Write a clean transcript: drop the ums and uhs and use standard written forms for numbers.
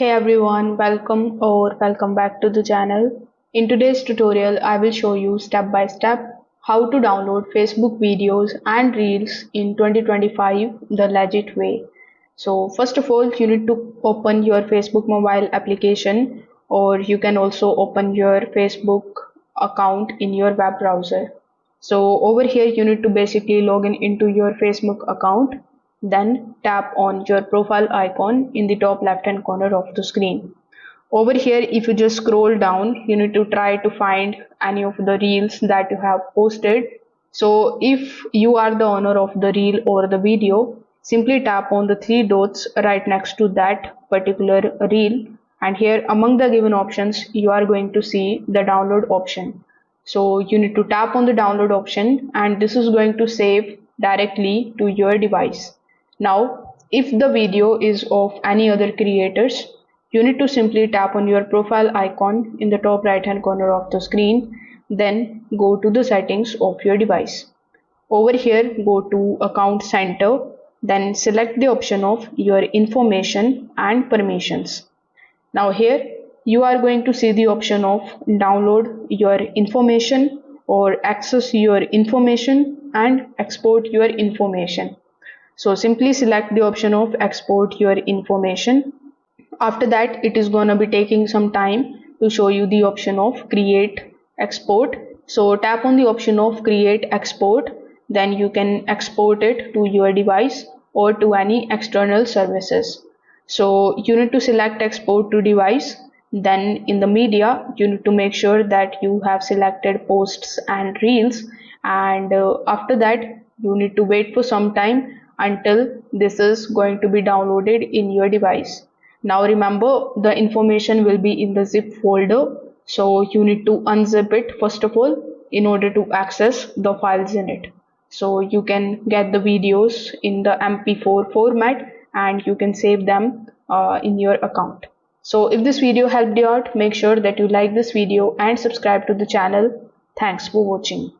Hey everyone, welcome back to the channel. In today's tutorial, I will show you step by step how to download Facebook videos and Reels in 2025 the legit way. So first of all, you need to open your Facebook mobile application, or you can also open your Facebook account in your web browser. So over here you need to basically log in into your Facebook account, then tap on your profile icon in the top left hand corner of the screen. Over here, if you just scroll down, you need to try to find any of the reels that you have posted. So if you are the owner of the reel or the video, simply tap on the three dots right next to that particular reel, and here among the given options you are going to see the download option. So you need to tap on the download option, and this is going to save directly to your device. Now, if the video is of any other creators, you need to simply tap on your profile icon in the top right hand corner of the screen, then go to the settings of your device. Over here, go to Account Center, then select the option of your information and permissions. Now here you are going to see the option of download your information or access your information and export your information. So simply select the option of export your information. After that, it is gonna be taking some time to show you the option of create export. So tap on the option of create export, then you can export it to your device or to any external services. So you need to select export to device. Then in the media, you need to make sure that you have selected posts and reels, and after that you need to wait for some time until this is going to be downloaded in your device. Now remember, the information will be in the zip folder, so you need to unzip it first of all in order to access the files in it. So you can get the videos in the MP4 format and you can save them in your account. So if this video helped you out, make sure that you like this video and subscribe to the channel. Thanks for watching.